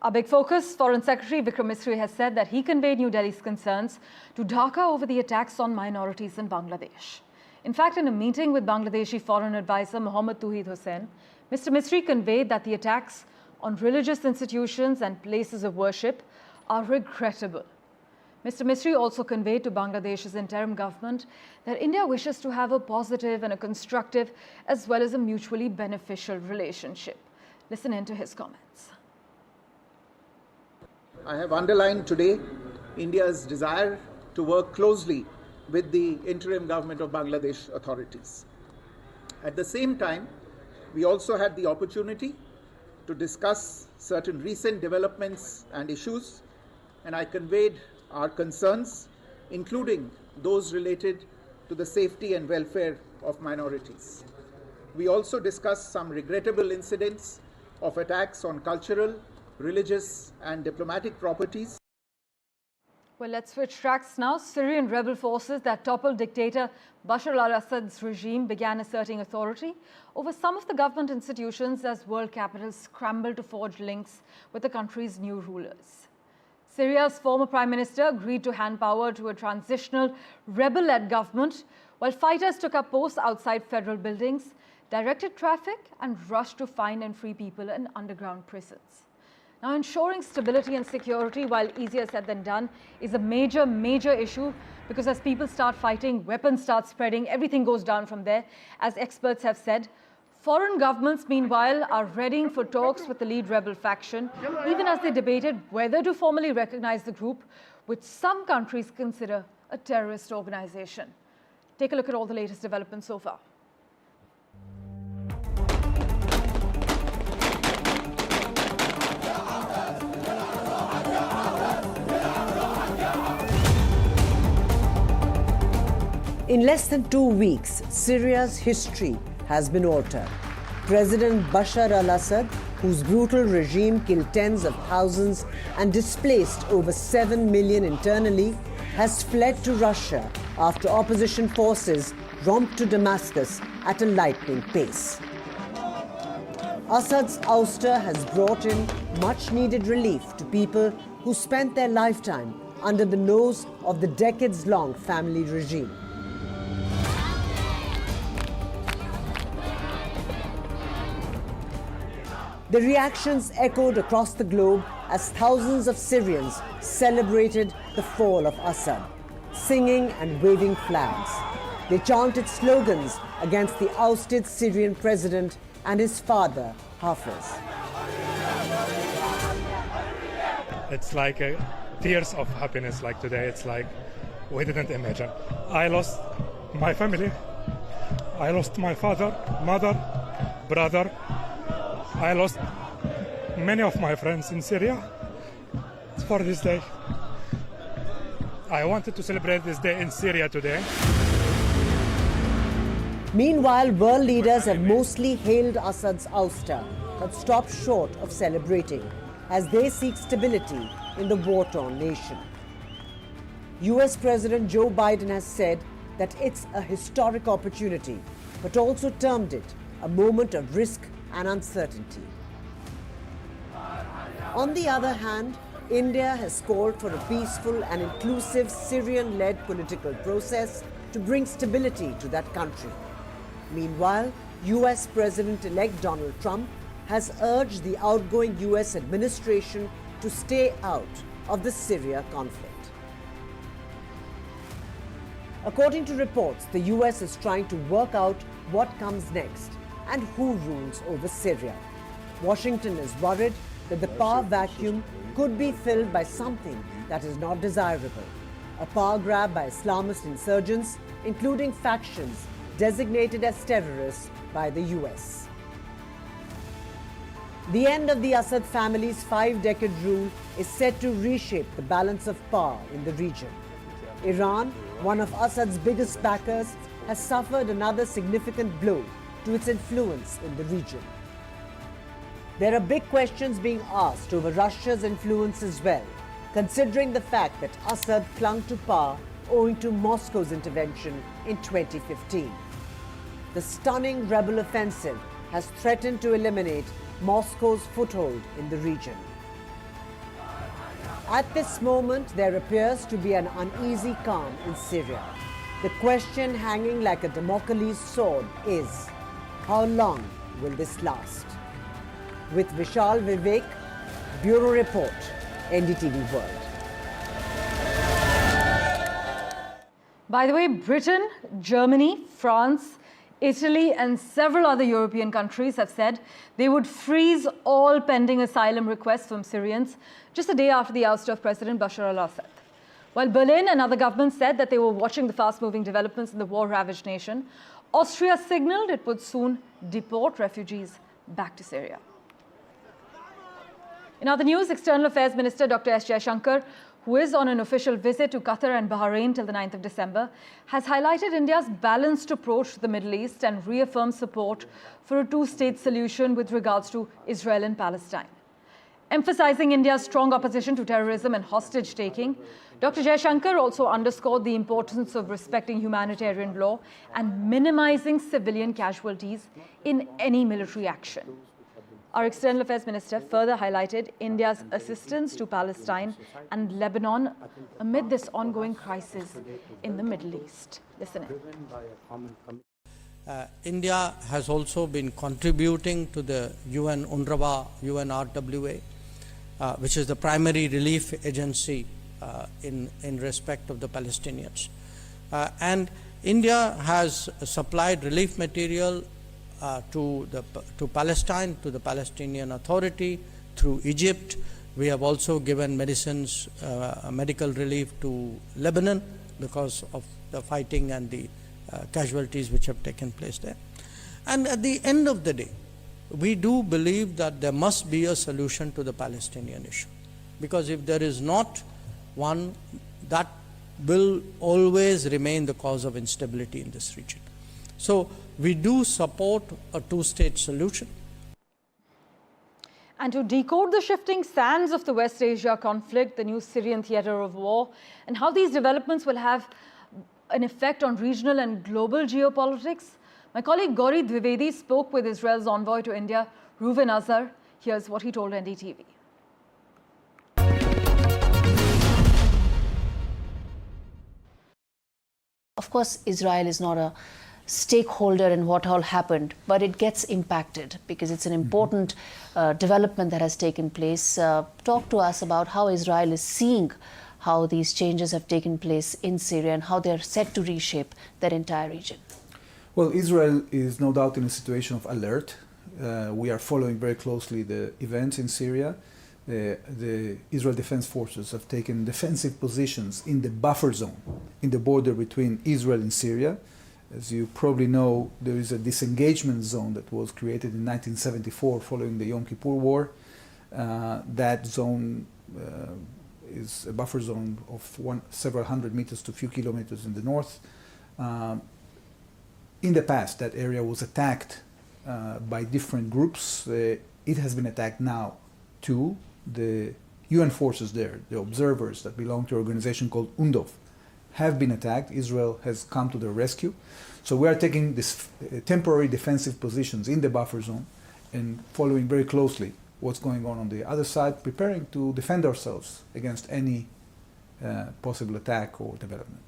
Our big focus, Foreign Secretary Vikram Misri has said that he conveyed New Delhi's concerns to Dhaka over the attacks on minorities in Bangladesh. In fact, in a meeting with Bangladeshi Foreign Advisor Mohammad Touhid Hussain, Mr. Misri conveyed that the attacks on religious institutions and places of worship are regrettable. Mr. Misri also conveyed to Bangladesh's interim government that India wishes to have a positive and a constructive as well as a mutually beneficial relationship. Listen in to his comments. I have underlined today India's desire to work closely with the interim government of Bangladesh authorities. At the same time, we also had the opportunity to discuss certain recent developments and issues, and I conveyed our concerns, including those related to the safety and welfare of minorities. We also discussed some regrettable incidents of attacks on cultural, religious and diplomatic properties. Well, let's switch tracks now. Syrian rebel forces that toppled dictator Bashar al-Assad's regime began asserting authority over some of the government institutions as world capitals scrambled to forge links with the country's new rulers. Syria's former prime minister agreed to hand power to a transitional rebel-led government, while fighters took up posts outside federal buildings, directed traffic and rushed to find and free people in underground prisons. Now, ensuring stability and security, while easier said than done, is a major issue, because as people start fighting, weapons start spreading, everything goes down from there. As experts have said, foreign governments, meanwhile, are readying for talks with the lead rebel faction, even as they debated whether to formally recognize the group, which some countries consider a terrorist organization. Take a look at all the latest developments so far. In less than 2 weeks, Syria's history has been altered. President Bashar al-Assad, whose brutal regime killed tens of thousands and displaced over 7 million internally, has fled to Russia after opposition forces romped to Damascus at a lightning pace. Assad's ouster has brought in much-needed relief to people who spent their lifetime under the nose of the decades-long family regime. The reactions echoed across the globe as thousands of Syrians celebrated the fall of Assad, singing and waving flags. They chanted slogans against the ousted Syrian president and his father, Hafez. It's like tears of happiness like today. It's like we didn't imagine. I lost my family. I lost my father, mother, brother. I lost many of my friends in Syria for this day. I wanted to celebrate this day in Syria today. Meanwhile, world leaders have mostly hailed Assad's ouster, but stopped short of celebrating as they seek stability in the war-torn nation. US President Joe Biden has said that it's a historic opportunity, but also termed it a moment of risk and uncertainty. On the other hand, India has called for a peaceful and inclusive Syrian-led political process to bring stability to that country. Meanwhile, US President-elect Donald Trump has urged the outgoing US administration to stay out of the Syria conflict. According to reports, the US is trying to work out what comes next and who rules over Syria. Washington is worried that the power vacuum could be filled by something that is not desirable, a power grab by Islamist insurgents, including factions designated as terrorists by the US. The end of the Assad family's 5-decade rule is set to reshape the balance of power in the region. Iran, one of Assad's biggest backers, has suffered another significant blow to its influence in the region. There are big questions being asked over Russia's influence as well, considering the fact that Assad clung to power owing to Moscow's intervention in 2015. The stunning rebel offensive has threatened to eliminate Moscow's foothold in the region. At this moment, there appears to be an uneasy calm in Syria. The question hanging like a Damocles sword is, how long will this last? With Vishal Vivek, Bureau Report, NDTV World. By the way, Britain, Germany, France, Italy and several other European countries have said they would freeze all pending asylum requests from Syrians just a day after the ouster of President Bashar al-Assad. While Berlin and other governments said that they were watching the fast-moving developments in the war-ravaged nation, Austria signaled it would soon deport refugees back to Syria. In other news, External Affairs Minister Dr. S. Jaishankar, who is on an official visit to Qatar and Bahrain till the 9th of December, has highlighted India's balanced approach to the Middle East and reaffirmed support for a two-state solution with regards to Israel and Palestine. Emphasizing India's strong opposition to terrorism and hostage-taking, Dr. Jaishankar also underscored the importance of respecting humanitarian law and minimizing civilian casualties in any military action. Our External Affairs Minister further highlighted India's assistance to Palestine and Lebanon amid this ongoing crisis in the Middle East. Listen in. India has also been contributing to the UN UNRWA, UNRWA, which is the primary relief agency in respect of the Palestinians. And India has supplied relief material to Palestine, to the Palestinian Authority, through Egypt. We have also given medicines, medical relief to Lebanon because of the fighting and the casualties which have taken place there. And at the end of the day, we do believe that there must be a solution to the Palestinian issue, because if there is not one, that will always remain the cause of instability in this region. So we do support a two-state solution. And to decode the shifting sands of the West Asia conflict, the new Syrian theatre of war, and how these developments will have an effect on regional and global geopolitics, my colleague Gauri Dwivedi spoke with Israel's envoy to India, Reuven Azar. Here's what he told NDTV. Of course, Israel is not a stakeholder in what all happened, but it gets impacted because it's an important development that has taken place. Talk to us about how Israel is seeing how these changes have taken place in Syria and how they're set to reshape their entire region. Well, Israel is no doubt in a situation of alert. We are following very closely the events in Syria. The Israel Defense Forces have taken defensive positions in the buffer zone, in the border between Israel and Syria. As you probably know, there is a disengagement zone that was created in 1974 following the Yom Kippur War. That zone is a buffer zone of several hundred meters to a few kilometers in the north. In the past, that area was attacked by different groups. It has been attacked now too. The UN forces there, the observers that belong to an organization called UNDOF, have been attacked. Israel has come to their rescue. So we are taking this temporary defensive positions in the buffer zone and following very closely what's going on the other side, preparing to defend ourselves against any possible attack or development.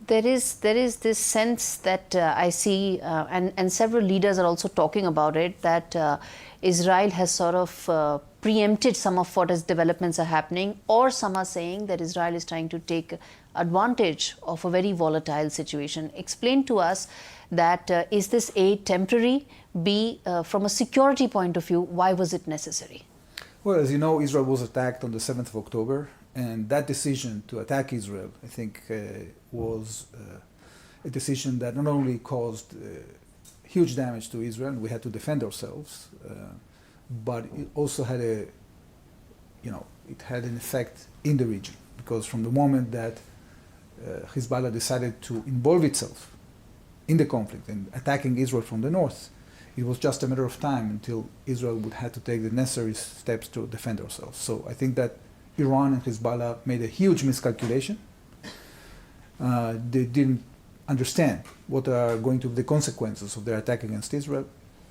There is this sense that I see, and several leaders are also talking about it, that Israel has sort of preempted some of what as developments are happening, or some are saying that Israel is trying to take advantage of a very volatile situation. Explain to us that is this A, temporary, B, from a security point of view, why was it necessary? Well, as you know, Israel was attacked on the 7th of October, and that decision to attack Israel, I think, was a decision that not only caused huge damage to Israel, and we had to defend ourselves, but it also had it had an effect in the region, because from the moment that Hezbollah decided to involve itself in the conflict and attacking Israel from the north, it was just a matter of time until Israel would have to take the necessary steps to defend ourselves. So I think that Iran and Hezbollah made a huge miscalculation. They didn't understand what are going to be the consequences of their attack against Israel.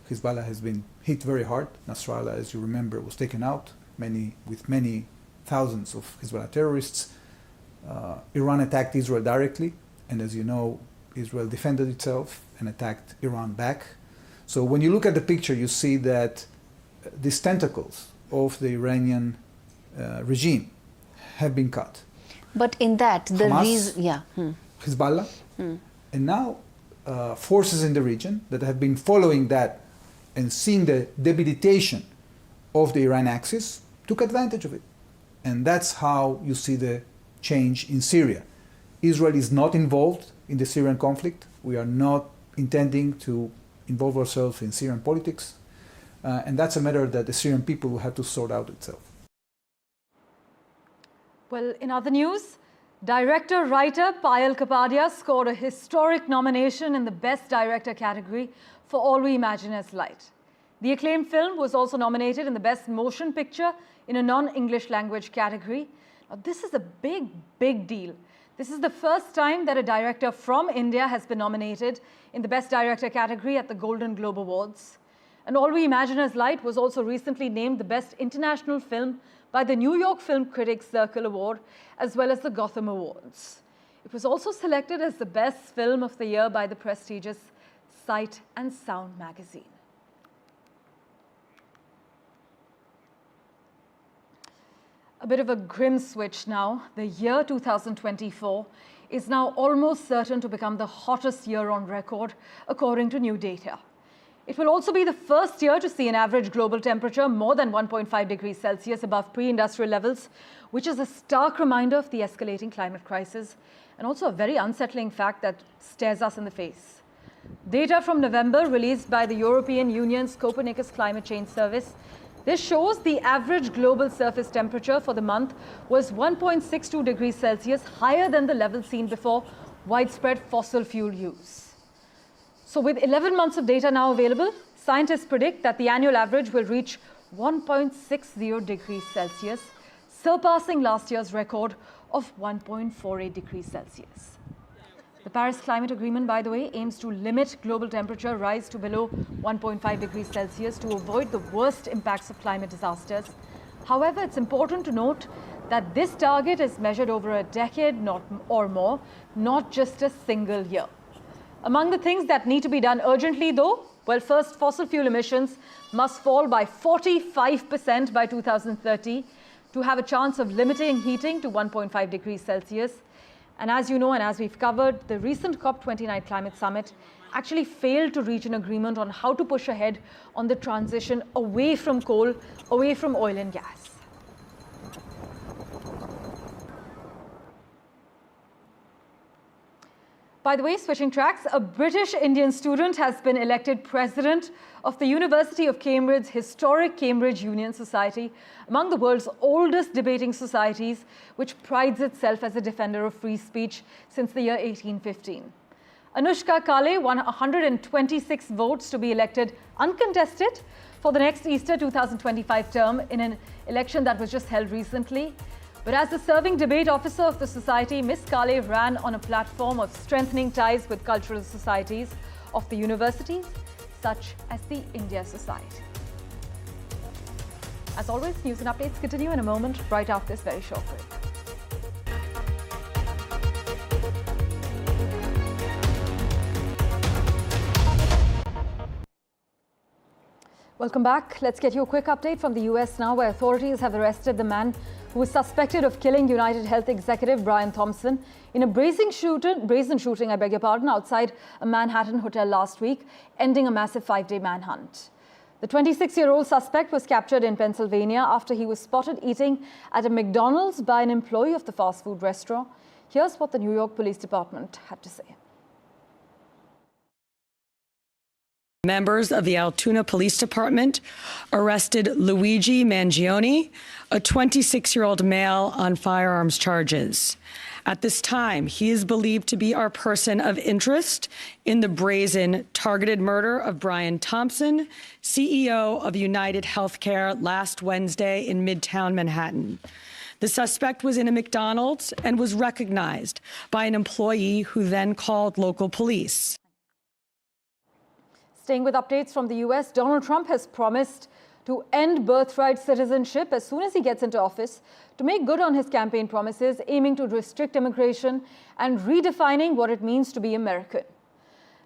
Hezbollah has been hit very hard. Nasrallah, as you remember, was taken out, with many thousands of Hezbollah terrorists. Iran attacked Israel directly, and as you know, Israel defended itself and attacked Iran back. So when you look at the picture, you see that these tentacles of the Iranian regime have been cut. But in that, the Hamas, reason, Hezbollah, and now forces in the region that have been following that and seeing the debilitation of the Iran axis took advantage of it. And that's how you see the change in Syria. Israel is not involved in the Syrian conflict. We are not intending to involve ourselves in Syrian politics. And that's a matter that the Syrian people will have to sort out itself. Well, in other news, director-writer Payal Kapadia scored a historic nomination in the Best Director category for All We Imagine as Light. The acclaimed film was also nominated in the Best Motion Picture in a non-English language category. Now, this is a big, big deal. This is the first time that a director from India has been nominated in the Best Director category at the Golden Globe Awards. And All We Imagine as Light was also recently named the Best International Film by the New York Film Critics Circle Award, as well as the Gotham Awards. It was also selected as the Best Film of the Year by the prestigious Sight and Sound magazine. A bit of a grim switch now. The year 2024 is now almost certain to become the hottest year on record, according to new data. It will also be the first year to see an average global temperature more than 1.5 degrees Celsius above pre-industrial levels, which is a stark reminder of the escalating climate crisis and also a very unsettling fact that stares us in the face. Data from November released by the European Union's Copernicus Climate Change Service. This shows the average global surface temperature for the month was 1.62 degrees Celsius higher than the level seen before widespread fossil fuel use. So with 11 months of data now available, scientists predict that the annual average will reach 1.60 degrees Celsius, surpassing last year's record of 1.48 degrees Celsius. The Paris Climate Agreement, by the way, aims to limit global temperature rise to below 1.5 degrees Celsius to avoid the worst impacts of climate disasters. However, it's important to note that this target is measured over a decade or more, not just a single year. Among the things that need to be done urgently, though, well, first, fossil fuel emissions must fall by 45% by 2030 to have a chance of limiting heating to 1.5 degrees Celsius. And as you know, and as we've covered, the recent COP29 climate summit actually failed to reach an agreement on how to push ahead on the transition away from coal, away from oil and gas. By the way, switching tracks, a British Indian student has been elected president of the University of Cambridge's historic Cambridge Union Society, among the world's oldest debating societies, which prides itself as a defender of free speech since the year 1815. Anushka Kale won 126 votes to be elected uncontested for the next Easter 2025 term in an election that was just held recently. But as the serving debate officer of the society, Ms. Kale ran on a platform of strengthening ties with cultural societies of the universities, such as the India Society. As always, news and updates continue in a moment, right after this very short break. Welcome back. Let's get you a quick update from the US now, where authorities have arrested the man who was suspected of killing United Health executive Brian Thompson in a brazen shooting, outside a Manhattan hotel last week, ending a massive 5-day manhunt. The 26-year-old suspect was captured in Pennsylvania after he was spotted eating at a McDonald's by an employee of the fast food restaurant. Here's what the New York Police Department had to say. Members of the Altoona Police Department arrested Luigi Mangione, a 26-year-old male, on firearms charges. At this time, he is believed to be our person of interest in the brazen targeted murder of Brian Thompson, CEO of United Healthcare, last Wednesday in Midtown Manhattan. The suspect was in a McDonald's and was recognized by an employee who then called local police. Staying with updates from the US, Donald Trump has promised to end birthright citizenship as soon as he gets into office, to make good on his campaign promises, aiming to restrict immigration and redefining what it means to be American.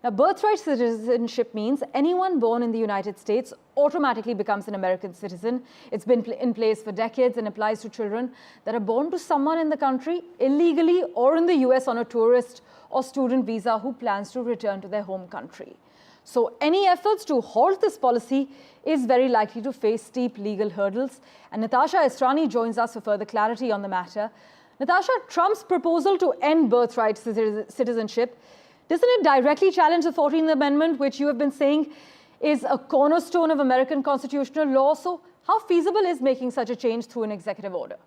Now, birthright citizenship means anyone born in the United States automatically becomes an American citizen. It's been in place for decades and applies to children that are born to someone in the country illegally or in the US on a tourist or student visa who plans to return to their home country. So any efforts to halt this policy is very likely to face steep legal hurdles. And Natasha Esrani joins us for further clarity on the matter. Natasha, Trump's proposal to end birthright citizenship, doesn't it directly challenge the 14th Amendment, which you have been saying is a cornerstone of American constitutional law? So how feasible is making such a change through an executive order?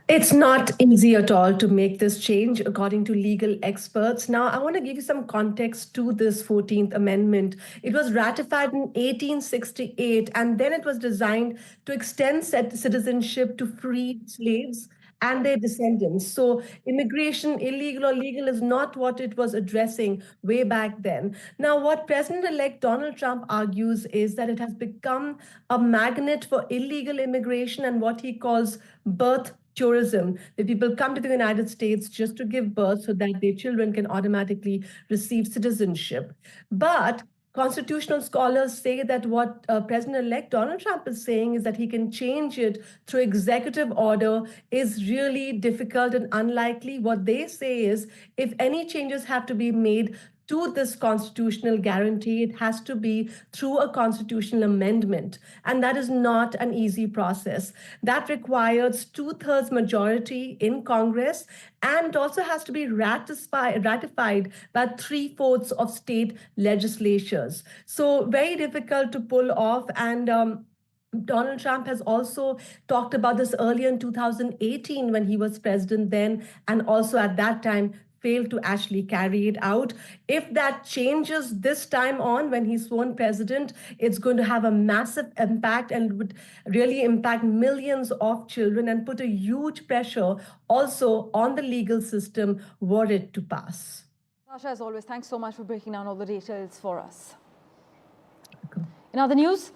It's not easy at all to make this change, according to legal experts. Now, I want to give you some context to this 14th Amendment. It was ratified in 1868, and then it was designed to extend citizenship to freed slaves and their descendants. So immigration, illegal or legal, is not what it was addressing way back then. Now, what President-elect Donald Trump argues is that it has become a magnet for illegal immigration and what he calls birth tourism, that people come to the United States just to give birth so that their children can automatically receive citizenship. But constitutional scholars say that what President-elect Donald Trump is saying is that he can change it through executive order is really difficult and unlikely. What they say is if any changes have to be made to this constitutional guarantee, it has to be through a constitutional amendment. And that is not an easy process. That requires 2/3 majority in Congress and also has to be ratified by 3/4 of state legislatures. So very difficult to pull off. And Donald Trump has also talked about this earlier in 2018 when he was president then, and also at that time failed to actually carry it out. If that changes this time on when he's sworn president, it's going to have a massive impact and would really impact millions of children and put a huge pressure also on the legal system were it to pass. Natasha, as always, thanks so much for breaking down all the details for us. In other news,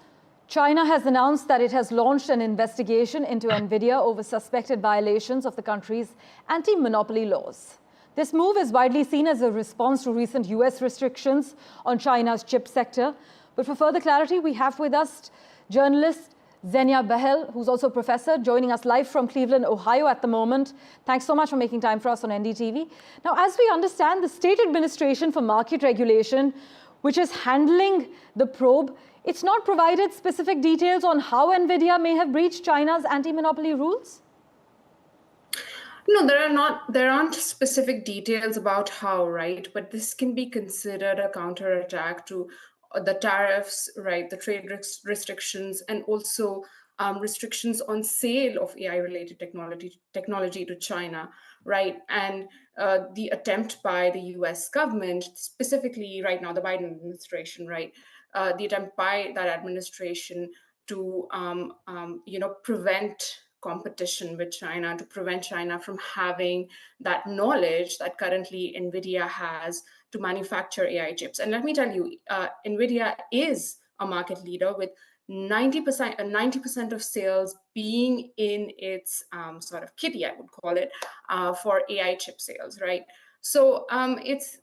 China has announced that it has launched an investigation into Nvidia over suspected violations of the country's anti-monopoly laws. This move is widely seen as a response to recent US restrictions on China's chip sector. But for further clarity, we have with us journalist Zenia Bahel, who's also a professor, joining us live from Cleveland, Ohio at the moment. Thanks so much for making time for us on NDTV. Now, as we understand, the State Administration for Market Regulation, which is handling the probe, it's not provided specific details on how Nvidia may have breached China's anti-monopoly rules? No, there aren't specific details about how, right? But this can be considered a counterattack to the tariffs, right? The trade restrictions, and also restrictions on sale of AI-related technology to China, right? And the attempt by the US government, specifically right now, the Biden administration, right? The attempt by that administration to, prevent competition with China, to prevent China from having that knowledge that currently Nvidia has to manufacture AI chips. And let me tell you, Nvidia is a market leader with 90% of sales being in its sort of kitty, I would call it, for AI chip sales, right? So it's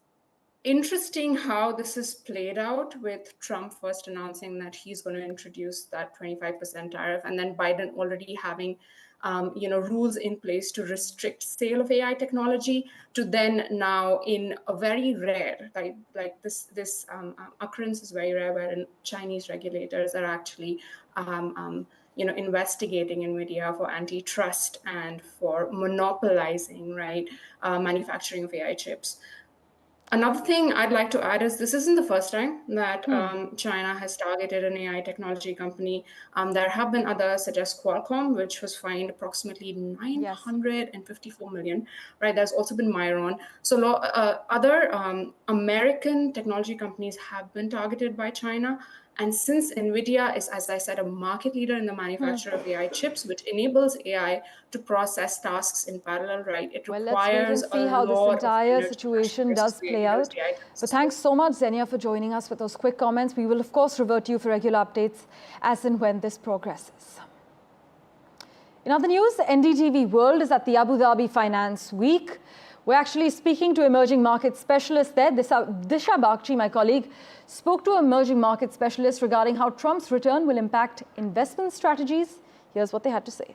interesting how this is played out, with Trump first announcing that he's going to introduce that 25% tariff, and then Biden already having rules in place to restrict sale of AI technology, to then now in a very rare, like this occurrence is very rare, wherein Chinese regulators are actually investigating Nvidia for antitrust and for monopolizing, right, manufacturing of AI chips. Another thing I'd like to add is this isn't the first time that China has targeted an AI technology company. There have been others, such as Qualcomm, which was fined approximately 954 million, right? There's also been Myron. So other American technology companies have been targeted by China. And since Nvidia is, as I said, a market leader in the manufacture of AI chips, which enables AI to process tasks in parallel, right, it Well, let's wait and requires see how this entire situation does play out. But thanks so much, Xenia, for joining us with those quick comments. We will, of course, revert to you for regular updates as and when this progresses. In other news, NDTV World is at the Abu Dhabi Finance Week. We're actually speaking to emerging market specialists there. Disha Bagchi, my colleague, spoke to emerging market specialists regarding how Trump's return will impact investment strategies. Here's what they had to say.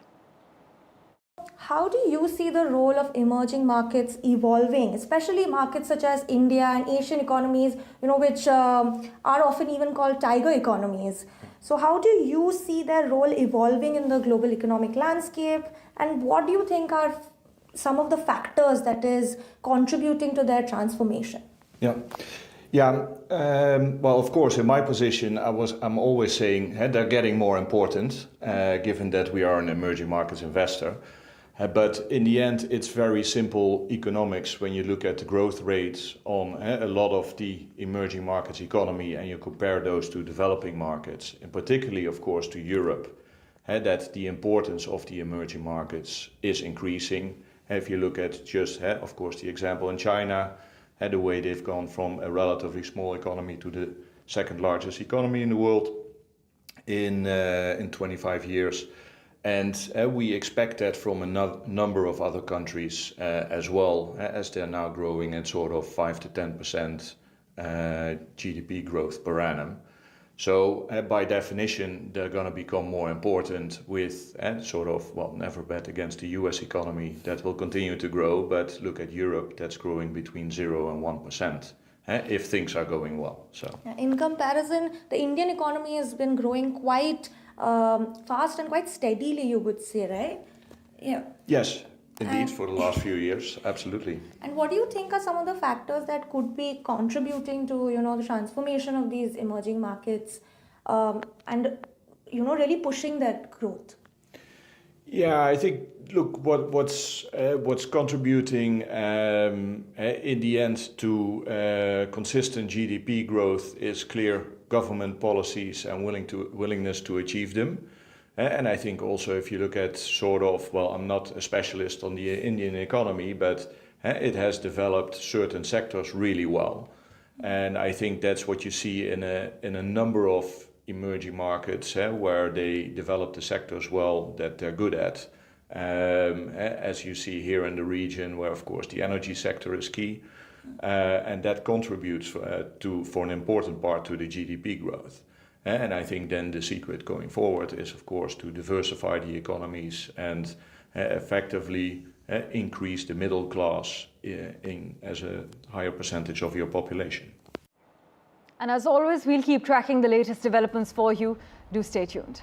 How do you see the role of emerging markets evolving, especially markets such as India and Asian economies, which are often even called tiger economies? So how do you see their role evolving in the global economic landscape? And what do you think are some of the factors that is contributing to their transformation? Well, of course, in my position, I'm always saying they're getting more important, given that we are an emerging markets investor. But in the end, it's very simple economics when you look at the growth rates on a lot of the emerging markets economy and you compare those to developing markets, and particularly, of course, to Europe, that the importance of the emerging markets is increasing. If you look at just, of course, the example in China, the way they've gone from a relatively small economy to the second largest economy in the world in 25 years. And we expect that from a number of other countries as well, as they're now growing at sort of 5 to 10% GDP growth per annum. So by definition, they're going to become more important with never bet against the US economy that will continue to grow, but look at Europe, that's growing between 0 and 1%. If things are going well. In comparison, the Indian economy has been growing quite fast and quite steadily, you would say, right? Yes, indeed, for the last few years, absolutely. And what do you think are some of the factors that could be contributing to, the transformation of these emerging markets and, really pushing that growth? Yeah, I think, look, what's contributing in the end to consistent GDP growth is clear government policies and willingness to achieve them. And I think also if you look at I'm not a specialist on the Indian economy, but it has developed certain sectors really well. And I think that's what you see in a number of emerging markets where they develop the sectors well that they're good at. As you see here in the region where, of course, the energy sector is key. And that contributes for an important part to the GDP growth. And I think then the secret going forward is, of course, to diversify the economies and effectively increase the middle class as a higher percentage of your population. And as always, we'll keep tracking the latest developments for you. Do stay tuned.